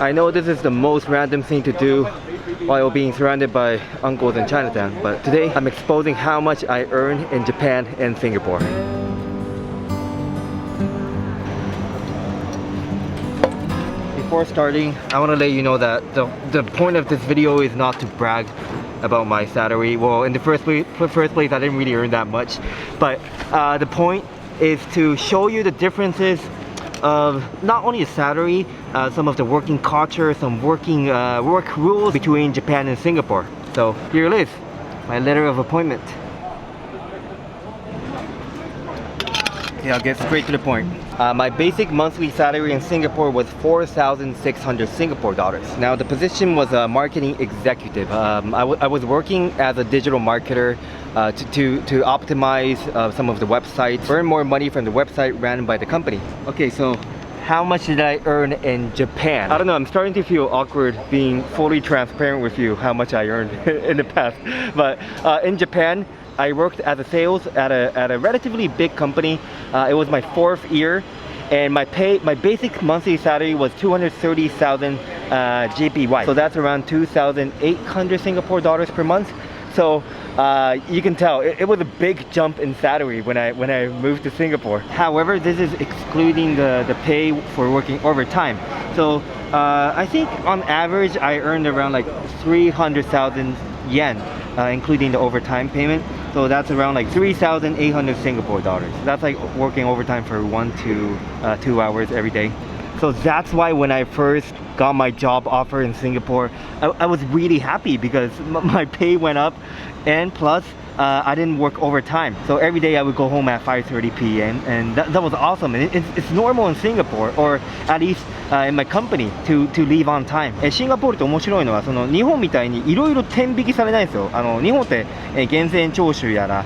I know this is the most random thing to do while being surrounded by uncles in Chinatown, but today I'm exposing how much I earn in Japan and Singapore. Before starting, I want to let you know that the point of this video is not to brag about my salary. Well, in the first place, I didn't really earn that much, but the point is to show you the differences of not only the salary, some of the working culture, some working work rules between Japan and Singapore. So here it is, my letter of appointment. Okay, I'll get straight to the point. My basic monthly salary in Singapore was 4,600 Singapore dollars. Now the position was a marketing executive. I was working as a digital marketer to optimize some of the websites, earn more money from the website ran by the company. Okay, so how much did I earn in Japan? I don't know, I'm starting to feel awkward being fully transparent with you how much I earned in the past. But in Japan, I worked as a sales at a relatively big company. It was my 4th year, and my basic monthly salary was 230,000 JPY. So that's around 2,800 Singapore dollars per month. So you can tell it was a big jump in salary when I moved to Singapore. However, this is excluding the pay for working overtime. So I think on average I earned around like 300,000 yen, including the overtime payment. So that's around like 3,800 Singapore dollars. That's like working overtime for 1 to 2 hours every day. So that's why when I first got my job offer in Singapore, I was really happy because my pay went up, and plus I didn't work overtime. So every day I would go home at 5:30 p.m. and that was awesome. And it's normal in Singapore, or at least in my company, to leave on time. シンガポールって面白いのは、その日本みたいにいろいろ天引きされないんですよ。日本って源泉徴収やら、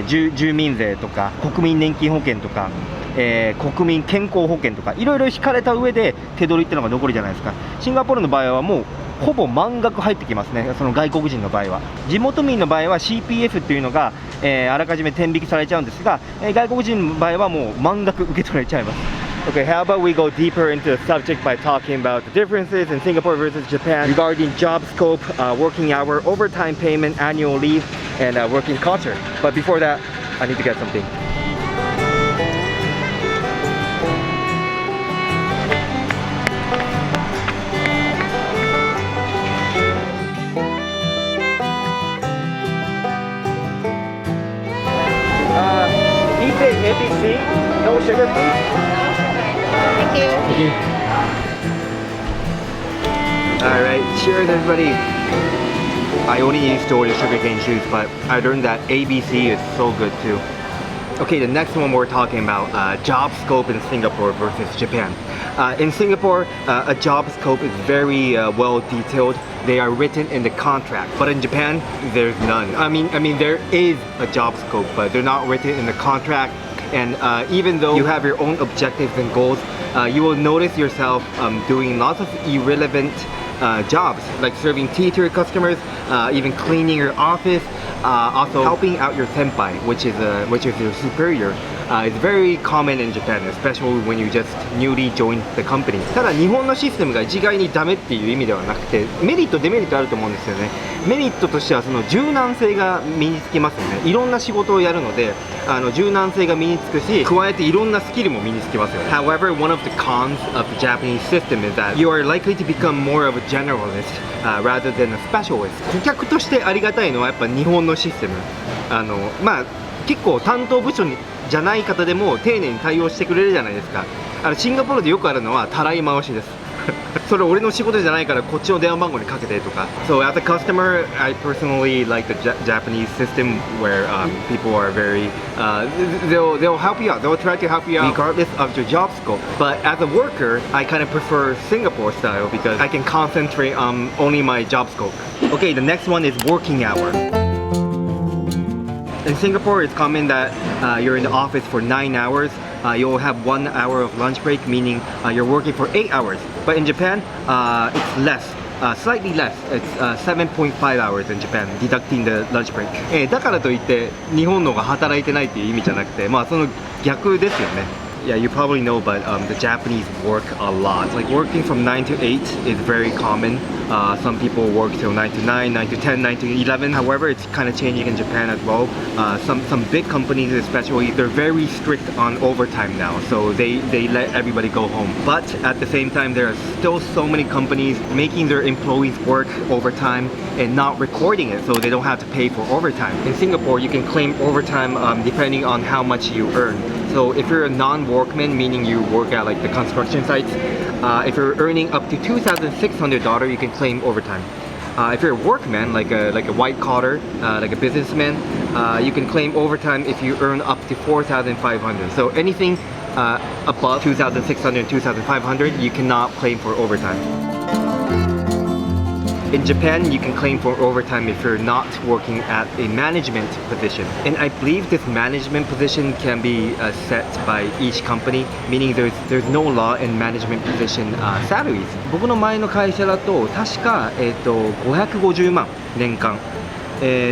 住民税とか国民年金保険とか、国民健康保険とかいろいろ引かれた上で手取りってのが残るじゃないですか。シンガポールの場合はもうほぼ満額入ってきますね、その外国人の場合は。地元民の場合は CPF っていうのが、あらかじめ天引きされちゃうんですが、外国人の場合はもう満額受け取れちゃいます。Okay, how about we go deeper into the subject by talking about the differences in Singapore versus Japan regarding job scope, working hour, overtime payment, annual leave, and working culture. But before that, I need to get something. ABC, no sugar, please. Thank you. Thank you. Alright, cheers everybody. I only used to order sugarcane juice, but I learned that ABC is so good too. Okay, the next one we're talking about, job scope in Singapore versus Japan. In Singapore, a job scope is very well detailed. They are written in the contract. But in Japan, there's none. I mean, there is a job scope, but they're not written in the contract. And even though you have your own objectives and goals, you will notice yourself doing lots of irrelevant jobs, like serving tea to your customers, even cleaning your office, also helping out your senpai, which is your superior. It's very common in Japan, especially when you just newly joined the company. ただ日本のシステムが一概にダメっていう意味ではなくて、メリットデメリットあると思うんですよね。メリットとしてはその柔軟性が身につきますよね。いろんな仕事をやるので、柔軟性が身につくし、加えていろんなスキルも身につきますよね。However, one of the cons of the Japanese system is that you are likely to become more of a generalist rather than a specialist. 顧客としてありがたいのはやっぱ日本のシステム。まあ結構担当部署にじゃない方でも丁寧に対応してくれるじゃないですか。シンガポールでよくあるのはたらい回しです。それ俺の仕事じゃないからこっちの電話番号にかけてとか。So as a customer, I personally like the Japanese system where people are very they'll help you out. They'll try to help you out regardless of your job scope. But as a worker, I kind of prefer Singapore style because I can concentrate on only my job scope. Okay, the next one is working hour. In Singapore, it's common that you're in the office for 9 hours. You'll have 1 hour of lunch break, meaning you're working for 8 hours. But in Japan, it's less. Slightly less. It's 7.5 hours in Japan, deducting the lunch break. だからといって日本のが働いてないっていう意味じゃなくて、まあその逆ですよね。yeah, you probably know, but the Japanese work a lot. Like working from 9 to 8 is very common. Some people work till 9 to 9, 9 to 10, 9 to 11. However, it's kind of changing in Japan as well. Some big companies especially, they're very strict on overtime now. So they let everybody go home. But at the same time, there are still so many companies making their employees work overtime and not recording it so they don't have to pay for overtime. In Singapore, you can claim overtime depending on how much you earn. So if you're a non-workman, meaning you work at like the construction sites, if you're earning up to $2,600, you can claim overtime. If you're a workman, like a white collar, like a businessman, you can claim overtime if you earn up to $4,500. So anything above $2,600 and $2,500, you cannot claim for overtime. In Japan, you can claim for overtime if you're not working at a management position. And I believe this management position can be set by each company, meaning there's no law in management position salaries. 僕の前の会社だと確か550万年間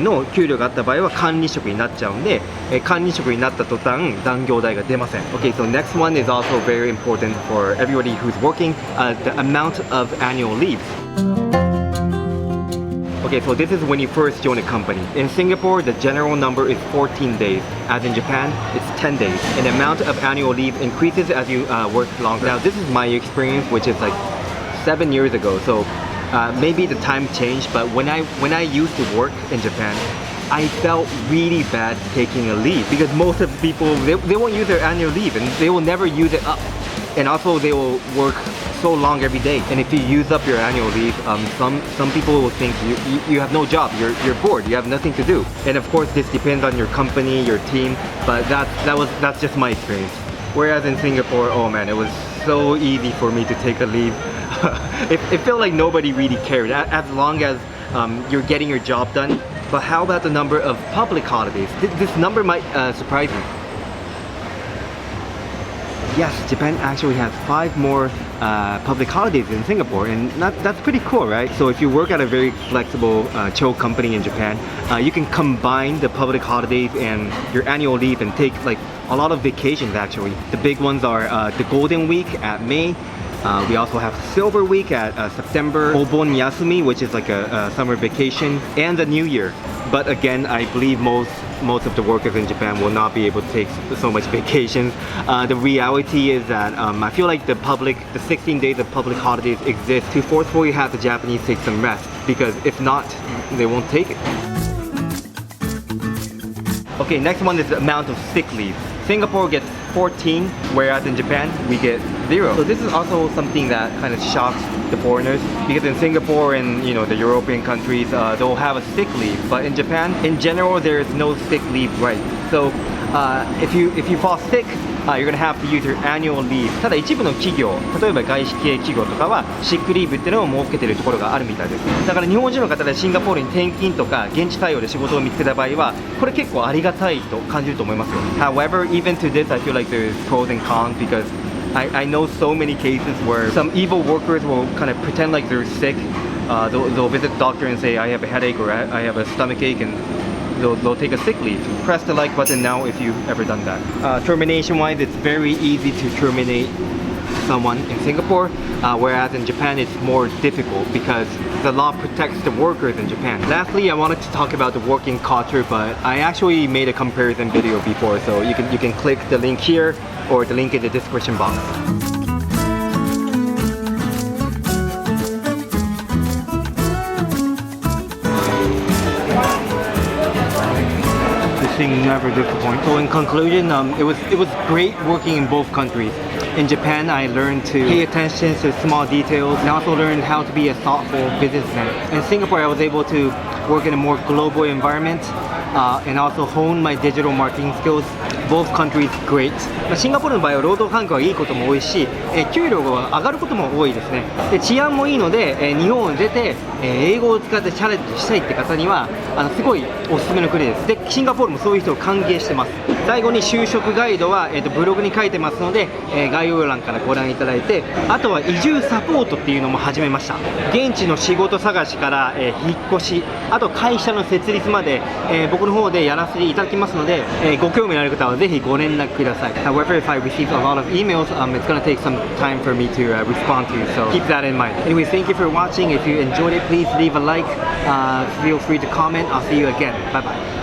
の給料があった場合は管理職になっちゃうんで、管理職になった途端残業代が出ません。Okay, so next one is also very important for everybody who's working, the amount of annual leave. Okay, so this is when you first join a company. In Singapore, the general number is 14 days. As in Japan, it's 10 days. And the amount of annual leave increases as you work longer. Now, this is my experience, which is like 7 years ago. So maybe the time changed, but when I used to work in Japan, I felt really bad taking a leave because most of the people, they won't use their annual leave and they will never use it up. And also they will work so long every day. And if you use up your annual leave, some people will think you have no job, you're bored, you have nothing to do. And of course this depends on your company, your team, but that's just my experience. Whereas in Singapore, oh man, it was so easy for me to take a leave. It felt like nobody really cared, as long as you're getting your job done. But how about the number of public holidays? This number might surprise you. Yes, Japan actually has 5 more public holidays than Singapore, and that's pretty cool, right? So if you work at a very flexible chill company in Japan, you can combine the public holidays and your annual leave and take like a lot of vacations actually. The big ones are the Golden Week at May. We also have Silver Week at September, Obon Yasumi, which is like a summer vacation, and the New Year. But again, I believe most of the workers in Japan will not be able to take so much vacations. The reality is that I feel like the 16 days of public holidays exist to forcefully have the Japanese take some rest, because if not, they won't take it. Okay, next one is the amount of sick leave. Singapore gets 14, whereas in Japan we get 0. So this is also something that kind of shocks the foreigners, because in Singapore and the European countries, they'll have a sick leave, but in Japan, in general, there is no sick leave right. So if you fall sick, you're gonna have to use your annual leave. ただ一部の企業、例えば外資系企業とかはシックリーブっていうのを設けているところがあるみたいです。だから日本人の方でシンガポールに転勤とか現地対応で仕事を見つけた場合は、これ結構ありがたいと感じると思いますよ。However, even to this, I feel like there's pros and cons because I know so many cases where some evil workers will kind of pretend like they're sick. They'll visit the doctor and say, I have a headache or I have a stomach ache, and they'll take a sick leave. Press the like button now if you've ever done that. Termination wise, it's very easy to terminate someone in Singapore, whereas in Japan it's more difficult because the law protects the workers in Japan. Lastly, I wanted to talk about the working culture, but I actually made a comparison video before, so you can click the link here or the link in the description box. Thing never disappoints. So in conclusion, it was great working in both countries. In Japan, I learned to pay attention to small details and also learned how to be a thoughtful businessman. In Singapore, I was able to work in a more global environment and also hone my digital marketing skills. Both countries great. シンガポールの場合は労働環境がいいことも多いし、給料が上がることも多いですね。で、治安もいいので、日本を出て、英語を使ってチャレンジしたいって方にはすごいおすすめの国です。で、シンガポールもそういう人を歓迎してます。最後に就職ガイドは、ブログに書いてますので、概要欄からご覧いただいて、あとは移住サポートっていうのも始めました。現地の仕事探しから、引っ越し、あと会社の設立まで、僕の方でやらせていただきますので、ご興味のある方はぜひご連絡ください。However, if I receive a lot of emails, it's gonna take some time for me to respond to you, so keep that in mind. Anyway, thank you for watching. If you enjoyed it, please leave a like. Feel free to comment. I'll see you again. Bye bye.